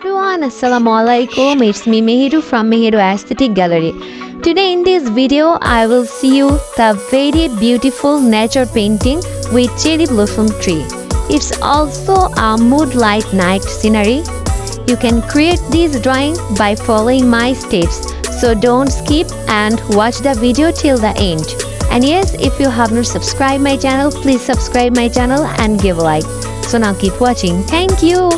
Everyone, Assalamualaikum. It's me Meheru from Meheru Aesthetic Gallery. Today in this video, I will see you the very beautiful nature painting with cherry blossom tree. It's also a moonlight night scenery. You can create this drawing by following my steps. So don't skip and watch the video till the end. And yes, if you have not subscribed my channel, please subscribe my channel and give a like. So now keep watching. Thank you.